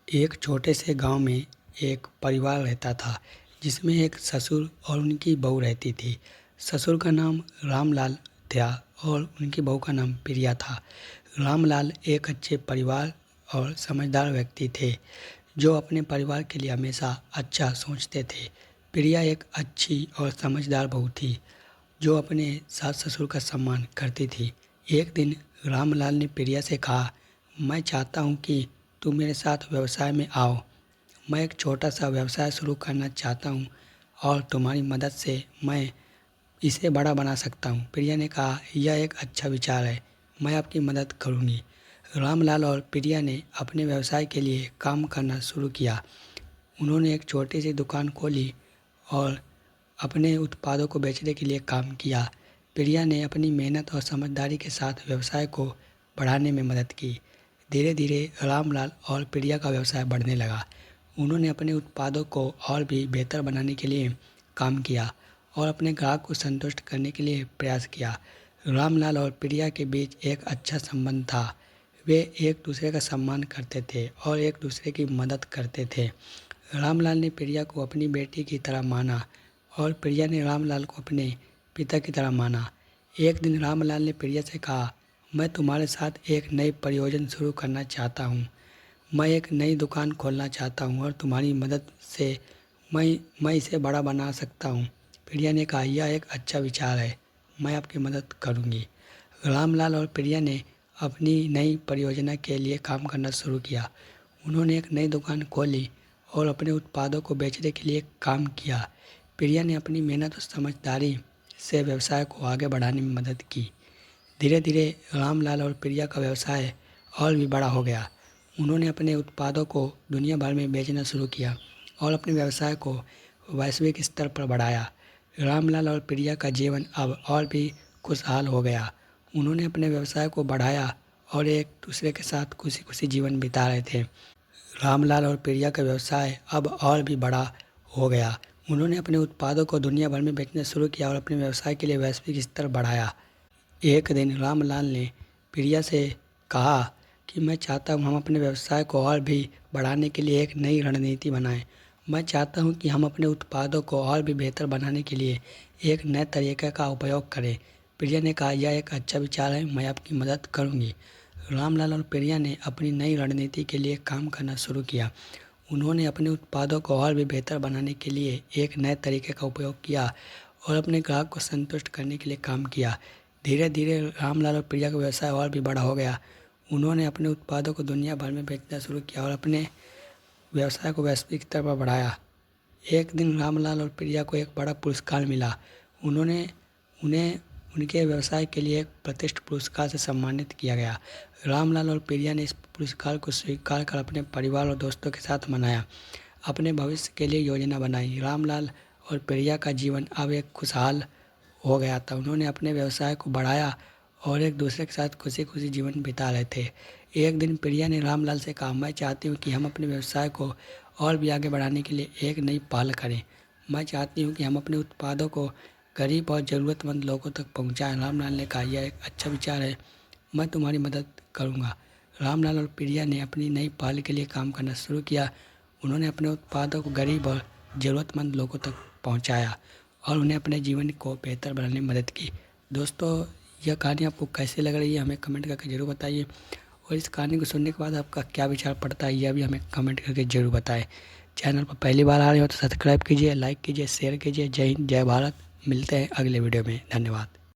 एक छोटे से गांव में एक परिवार रहता था जिसमें एक ससुर और उनकी बहू रहती थी। ससुर का नाम रामलाल था और उनकी बहू का नाम प्रिया था। रामलाल एक अच्छे परिवार और समझदार व्यक्ति थे जो अपने परिवार के लिए हमेशा अच्छा सोचते थे। प्रिया एक अच्छी और समझदार बहू थी जो अपने सास ससुर का सम्मान करती थी। एक दिन रामलाल ने प्रिया से कहा, मैं चाहता हूँ कि तुम मेरे साथ व्यवसाय में आओ। मैं एक छोटा सा व्यवसाय शुरू करना चाहता हूँ और तुम्हारी मदद से मैं इसे बड़ा बना सकता हूँ। प्रिया ने कहा, यह एक अच्छा विचार है, मैं आपकी मदद करूँगी। रामलाल और प्रिया ने अपने व्यवसाय के लिए काम करना शुरू किया। उन्होंने एक छोटी सी दुकान खोली और अपने उत्पादों को बेचने के लिए काम किया। प्रिया ने अपनी मेहनत और समझदारी के साथ व्यवसाय को बढ़ाने में मदद की। धीरे धीरे रामलाल और प्रिया का व्यवसाय बढ़ने लगा। उन्होंने अपने उत्पादों को और भी बेहतर बनाने के लिए काम किया और अपने ग्राहक को संतुष्ट करने के लिए प्रयास किया। रामलाल और प्रिया के बीच एक अच्छा संबंध था। वे एक दूसरे का सम्मान करते थे और एक दूसरे की मदद करते थे। रामलाल ने प्रिया को अपनी बेटी की तरह माना और प्रिया ने रामलाल को अपने पिता की तरह माना। एक दिन रामलाल ने प्रिया से कहा, मैं तुम्हारे साथ एक नई परियोजना शुरू करना चाहता हूँ। मैं एक नई दुकान खोलना चाहता हूँ और तुम्हारी मदद से मैं इसे बड़ा बना सकता हूँ। प्रिया ने कहा, यह एक अच्छा विचार है, मैं आपकी मदद करूँगी। रामलाल और प्रिया ने अपनी नई परियोजना के लिए काम करना शुरू किया। उन्होंने एक नई दुकान खोली और अपने उत्पादों को बेचने के लिए काम किया। प्रिया ने अपनी मेहनत और समझदारी से व्यवसाय को आगे बढ़ाने में मदद की। धीरे धीरे रामलाल और प्रिया का व्यवसाय और भी बड़ा हो गया। उन्होंने अपने उत्पादों को दुनिया भर में बेचना शुरू किया और अपने व्यवसाय को वैश्विक स्तर पर बढ़ाया। रामलाल और प्रिया का जीवन अब और भी खुशहाल हो गया। उन्होंने अपने व्यवसाय को बढ़ाया और एक दूसरे के साथ खुशी खुशी जीवन बिता रहे थे। रामलाल और प्रिया का व्यवसाय अब और भी बड़ा हो गया। उन्होंने अपने उत्पादों को दुनिया भर में बेचना शुरू किया और अपने व्यवसाय के लिए वैश्विक स्तर बढ़ाया। एक दिन रामलाल ने प्रिया से कहा कि मैं चाहता हूँ हम अपने व्यवसाय को और भी बढ़ाने के लिए एक नई रणनीति बनाएं। मैं चाहता हूँ कि हम अपने उत्पादों को और भी बेहतर बनाने के लिए एक नए तरीके का उपयोग करें। प्रिया ने कहा, यह एक अच्छा विचार है, मैं आपकी मदद करूँगी। रामलाल और प्रिया ने अपनी नई रणनीति के लिए काम करना शुरू किया। उन्होंने अपने उत्पादों को और भी बेहतर बनाने के लिए एक नए तरीके का उपयोग किया और अपने ग्राहक को संतुष्ट करने के लिए काम किया। धीरे धीरे रामलाल और प्रिया का व्यवसाय और भी बड़ा हो गया। उन्होंने अपने उत्पादों को दुनिया भर में बेचना शुरू किया और अपने व्यवसाय को वैश्विक स्तर पर बढ़ाया। एक दिन रामलाल और प्रिया को एक बड़ा पुरस्कार मिला। उन्हें उनके व्यवसाय के लिए एक प्रतिष्ठित पुरस्कार से सम्मानित किया गया। रामलाल और प्रिया ने इस पुरस्कार को स्वीकार कर अपने परिवार और दोस्तों के साथ मनाया, अपने भविष्य के लिए योजना बनाई। रामलाल और प्रिया का जीवन अब एक खुशहाल हो गया था। उन्होंने अपने व्यवसाय को बढ़ाया और एक दूसरे के साथ खुशी खुशी जीवन बिता रहे थे। एक दिन प्रिया ने रामलाल से कहा, मैं चाहती हूँ कि हम अपने व्यवसाय को और भी आगे बढ़ाने के लिए एक नई पहल करें। मैं चाहती हूँ कि हम अपने उत्पादों को गरीब और ज़रूरतमंद लोगों तक पहुँचाएं। रामलाल ने कहा, यह एक अच्छा विचार है, मैं तुम्हारी मदद करूँगा। रामलाल और प्रिया ने अपनी नई पहल के लिए काम करना शुरू किया। उन्होंने अपने उत्पादों को गरीब और ज़रूरतमंद लोगों तक पहुँचाया और उन्हें अपने जीवन को बेहतर बनाने में मदद की। दोस्तों, यह कहानी आपको कैसे लग रही है हमें कमेंट करके ज़रूर बताइए और इस कहानी को सुनने के बाद आपका क्या विचार पड़ता है यह भी हमें कमेंट करके ज़रूर बताएं। चैनल पर पहली बार आ रहे हो तो सब्सक्राइब कीजिए, लाइक कीजिए, शेयर कीजिए। जय हिंद, जय भारत। मिलते हैं अगले वीडियो में। धन्यवाद।